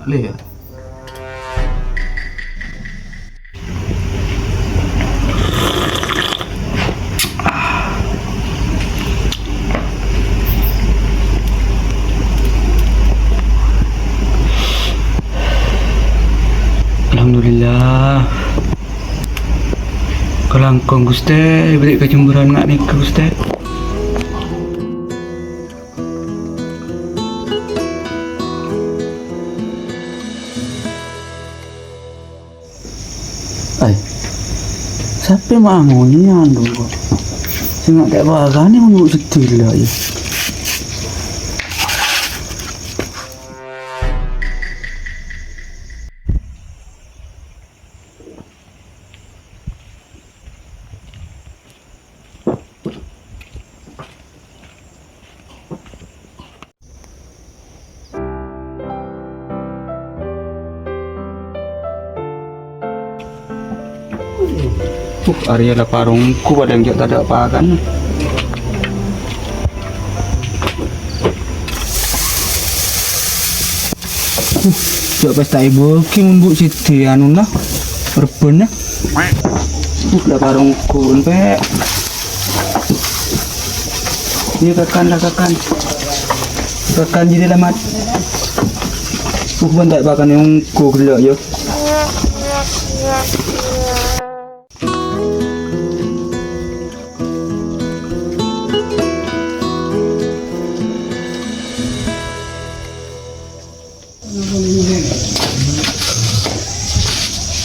le ya. Alhamdulillah. Kalangkong Gusti, balik kecemburan nak ni ke Gusti. Ay, siapa mau ni anu kok? Sengak tak bagai ni menurut setil lah ya. Area lah parungku pada yang tak ada apa kan. Jok pesta ibu ki membuk siti anu lah. Perben lah. Lah parungku pe. Ini kakan lah kakan. Kakan jadi lamat. Bukan tak pakan yang ku gelak yo.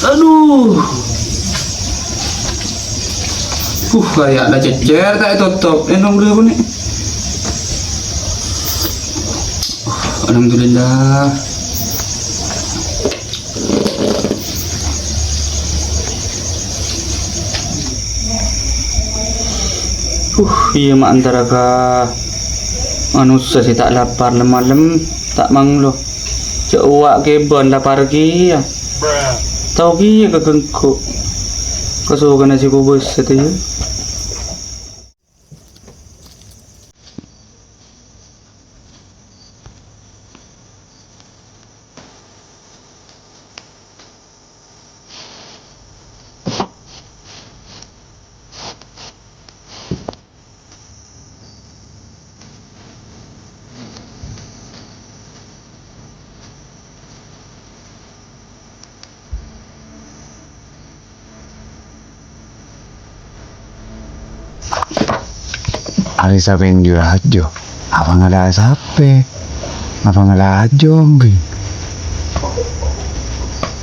Aduh. Kayak ada cecer tak tutup. Enong dulu pun ni. Alhamdulillah. Iya mak antara ka anu sesi tak lapar malam tak manglo. Cak uak ke bon lapar ki ya. Tahu ki ke kengkuk. Kasukan nasi bubus itu ya. Hari saben jua ajo. Abang ada sape. Abang ada ajo ambil.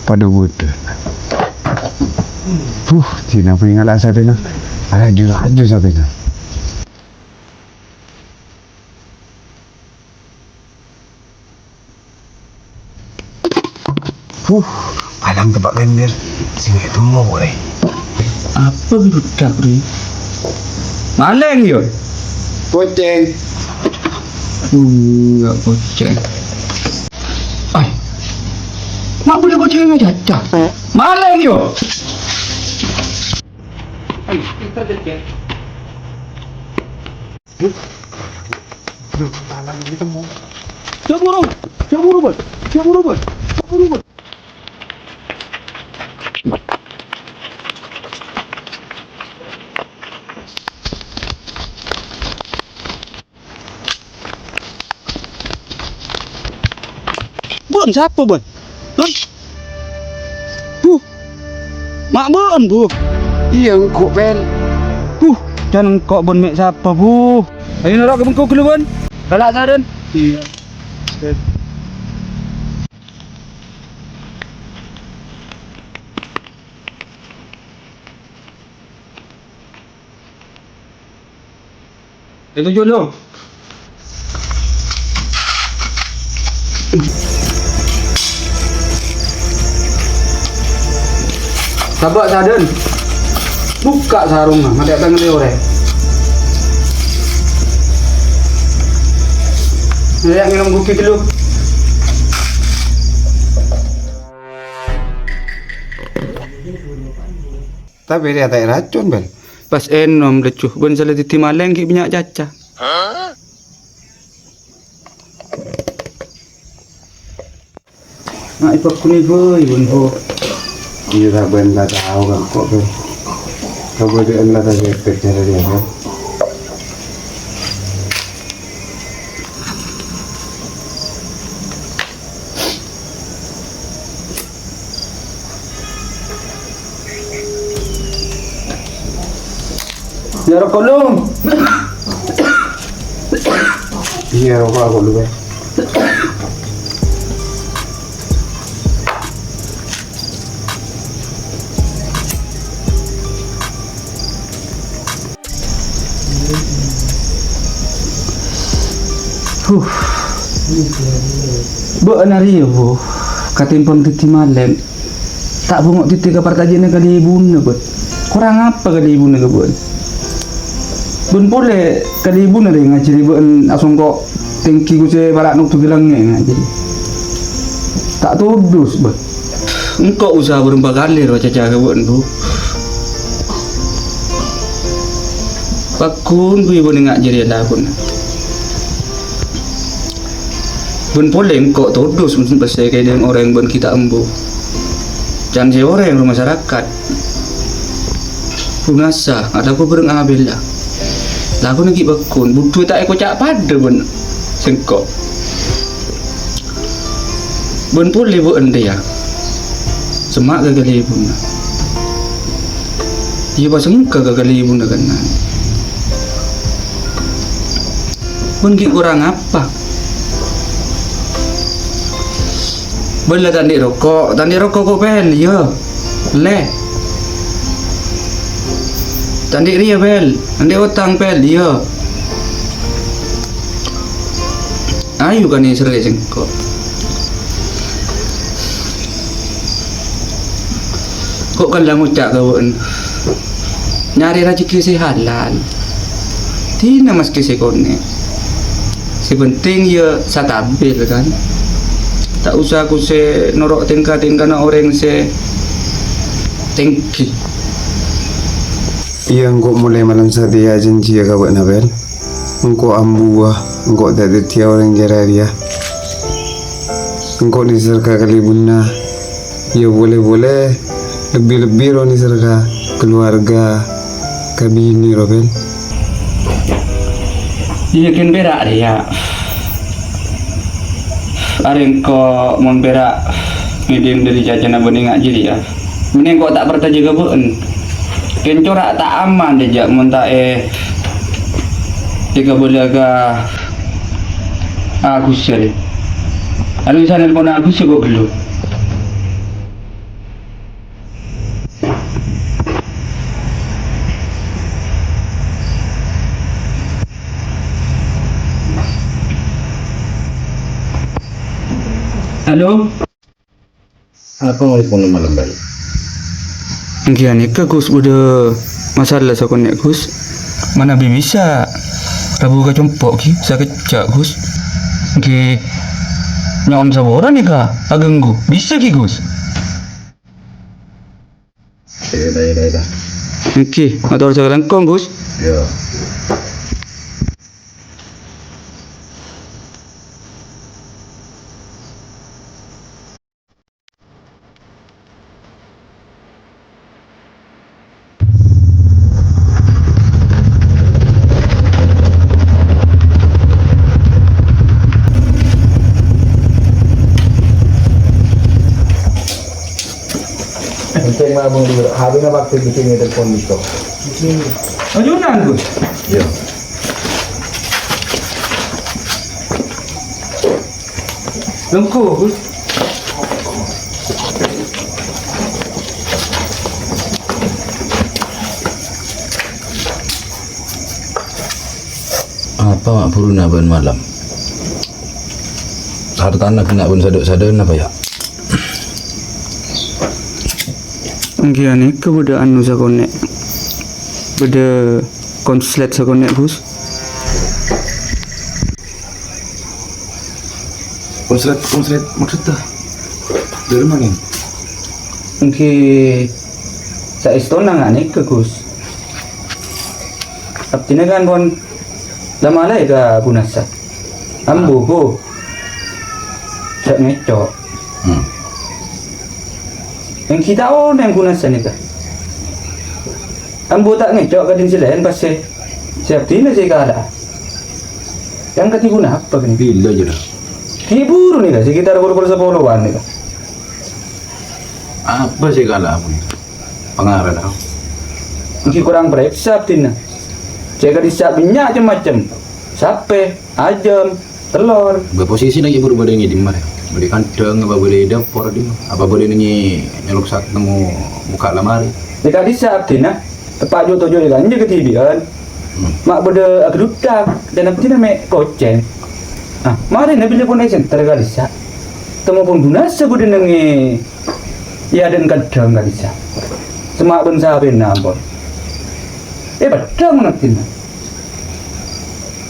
Pada butuh. Cina punya ngala sape na. Ada juga ajo sape na. Alang tempat bender. Sini itu mau boleh. Apa budak ni? Maleng yo. Poceng. Enggak poceng. Ay. Mak boleh poceng dengan caca. Maleng yo. Ay, kita dekat. Alang ini temu. Caburu bos. Bon siapa bon? Mak bon bu. Iya kok ben. Jangan kok bon mek siapa bu? Ayo nak ke bengkok dulu bon. Galak saden. Iya. Itu jodoh. Sabak saden. Buka sarung mah, mati tangan dia orang. Saya minum kopi dulu. Tapi dia tak racun ben. Pas enom lecuh, ben salah titi maleng ki minyak caca. Nak ipak kuni boy bunho. Iya tak benda tahu kan kok tuh. Kau dia anda tak expect cara dia kan. Ya rokok lu. Iya rokok aku dulu kan. Bu nari bu. Katimpang titi malen. Tak bungok titi kapar tajina kali ibu na bu. Kurang apa kali ibu na bu? Bun boleh kali ibu na rin ngajiri bu asong kok tingki ko si balak nuk tu bilang ngajiri. Tak tudus bu. Engkau usaha berempat kali roca jaga bu. Pakun bu ibu ni ngajiri lah pun. Bun poleng kok tudus mesti pasal kayak dengan orang bun kita embu. Jangan si orang yang masyarakat. Punasa ada aku bereng ambil lah. Lagu nak bakun butuh tak aku cak pada bun sengkok. Bun poleng bun dia. Semak gagal ibu na. Dia pasang muka gagal ibu na kan. Bun ki kurang apa? Bela tandi rokok kok bel ya. Le. Tandi ria bel, tandi utang bel ya. Ayu kan ni serai sengkok. Kok kan lang ucap kawan. Nyari rezeki si halal. Tina mas kisi kone. Si penting ya satabil kan. Tak usah aku se norok tingkah-tingkah na orang se tinggi. Iya engkau mulai malam sadia janji ya kawan Nabel. Engkau ambuah, engkau tak ada tiada orang jara dia. Engkau ni serka kali bunda. Ya boleh-boleh lebih-lebih roh ni serka keluarga kami ini Robel. Iya kan berak dia. Aring ko mon berak ngidim dari jajan abang ngak jadi ya. Mending kok tak bertaja ke bun. Ken corak tak aman dia jak mun tak tiga boleh agak aku sih. Alu sana pun aku sih kok belum. Halo. Apa mau pun malam baik? Gian ni ke Gus udah masalah sakon nek Gus. Mana bisa. Rabu ka compok ki sa kecak Gus. Ki nyaon sabora ni ka agenggu. Bisa ki Gus. Dah. Ki, motor sa langkong Gus. Ya. Penting mah bang dulu. Habis nak waktu bikin telepon itu. Ajunan Gus. Ya. Lengko Gus. Apa mak puru nak ben malam? Harta anak nak ben sadar apa ya? Gian ni ke beda anu sakon nek. Beda konslet sakon nek Gus. Konslet maksudnya dari mana? Mungkin sa istona nga ni ke Gus. Abtina kan bon lama lai ka punasa. Ambo ko. Sa ngecok. Yang kita yang guna sana ka. Ambo tak ngecok kadin selain pasti. Siap tina sih kala. Yang kati guna apa kan? Bila je dah. Hibur nih ka sekitar puluh 10-an nih ka. Apa sih kalah apa ni? Pengarah dah. Mungkin kurang periksa tina. Cek di siap minyak macam-macam. Sape, ajam, telur. Berposisi lagi baru boleh ni di mana? Boleh kandang, apa boleh dapur di mana? Apa boleh ni nyeluk saat temu buka lemari? Jika di siap tina. Tepat jo tojo kan je ketibian. Mak benda kedutak dan apa tina mek koceng. Ah, mari nabi pun esen tergalisa. Temu pun guna sebut nengi. Ya dan kadang galisa. Semak ben saben nampol. Betul mengerti.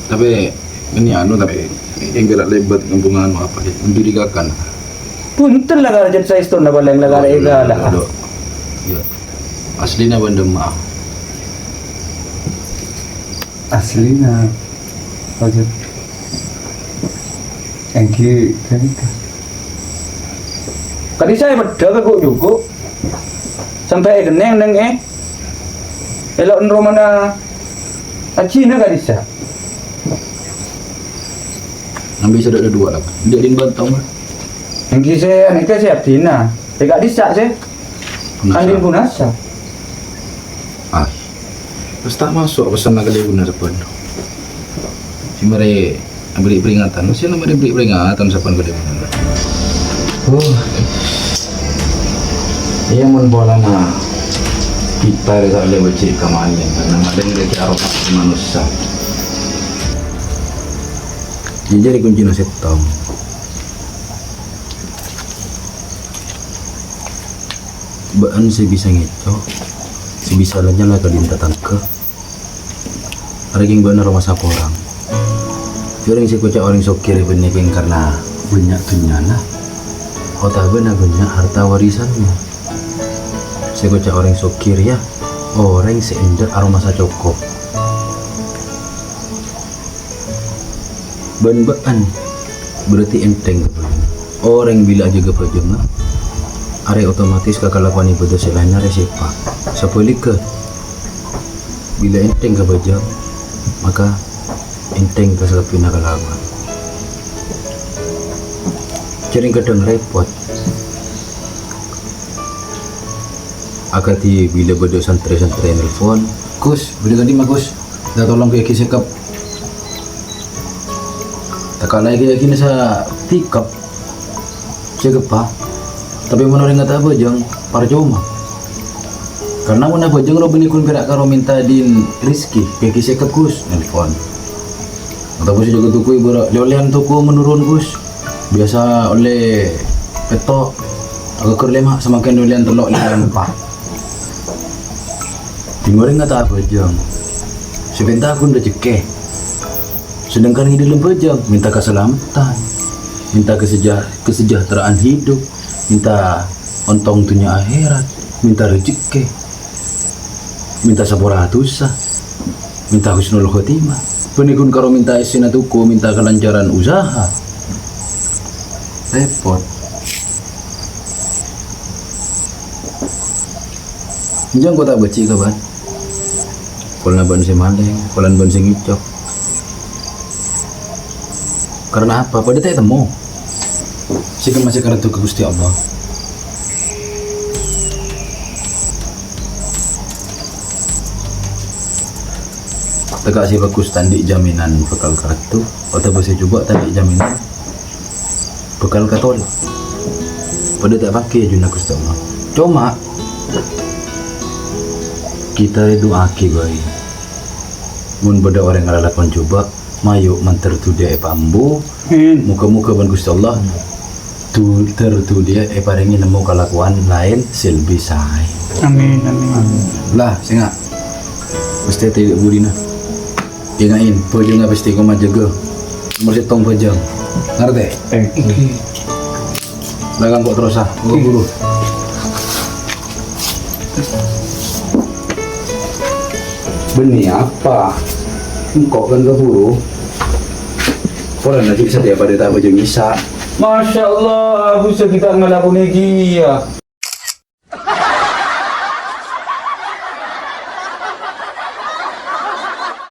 Tapi ini tapi yang gerak lebat hubungan apa dia mencurigakan. Punten lah kalau jadi saya itu nak boleh negara ega lah. Ya. Aslinya benda mah. Aslinya wajib engki kan itu Kali saya betul ke juga sampai geneng elok romana acina kali saya. Ambil sudah ada dua lah. Dia di bantang lah. Engki saya ni ke siap tina. Dekat disak saya. Andin punasa. Ah. Terus tak masuk pesan nak kali guna depan. Si mari beri peringatan. Mesti nak beri peringatan siapa kali guna. Ia mun bola na kita tak boleh baca kemana karena ada yang dia arwah manusia. Jadi kunci nasib tahu. Baan sebisa ngito, sebisa lanya lah kadin datang ke. Ariging benar rumah sapa orang. Orang si kocak orang sokir beneking karena banyak tunyana. Otak benar banyak harta warisannya. Si kocak orang sokir ya, orang seendak aroma sa cukup. Ban-ban berarti enteng kepada orang bila jaga pajang are otomatis kakalakuan ibadah selahnya resepa sepelik ke bila enteng ke pajang maka enteng ke selapin kakalakuan sering kadang repot akati bila beda santre-santre nelfon Gus bila tadi mah Gus dah tolong ke kisekap tak lagi kini sa tikap siapa pa tapi menurut kata apa jang parjoma karena mana apa jang ro benikun perak karo minta din rizki kaki sekap Gus nelfon atau Gus juga tuku ibu leolehan tuku menurun Gus biasa oleh petok agak kerlema semakin leolehan telok leolehan pa tinggalin kata apa jang sebentar aku udah cekeh sedangkan di dalam pejam minta keselamatan, minta kesejahteraan hidup, minta ontong dunia akhirat, minta rezeki, minta saboratusa, minta husnul khotimah. Penikun karo minta isina tuku, minta kelancaran usaha. Repot. Jangan kau tak baca kawan. Kolan ban si maleng, kolan ban si ngicok. Karena apa? Pada tak temu. Jika masih karena itu ke Gusti Allah. Tegak si bagus tandi jaminan bekal kartu. Atau bisa juga tandi jaminan bekal katol. Pada tak pakai junah Gusti Allah. Cuma kita doa kibai. Mun pada orang yang lakukan coba. Mayu mantertudia pambu muka-muka ban Gusti Allah tu tertudia paringi nemu kelakuan lain selbi sae Amin. lah singa pasti tidak burina ingain pojongnya pasti kau majaga nomor setong pojong ngerti lagang kok terus buru benih apa kok kan keburu orang nanti bisa dia pada tak baju bisa Masya Allah, bisa kita ngelakuin lagi ya.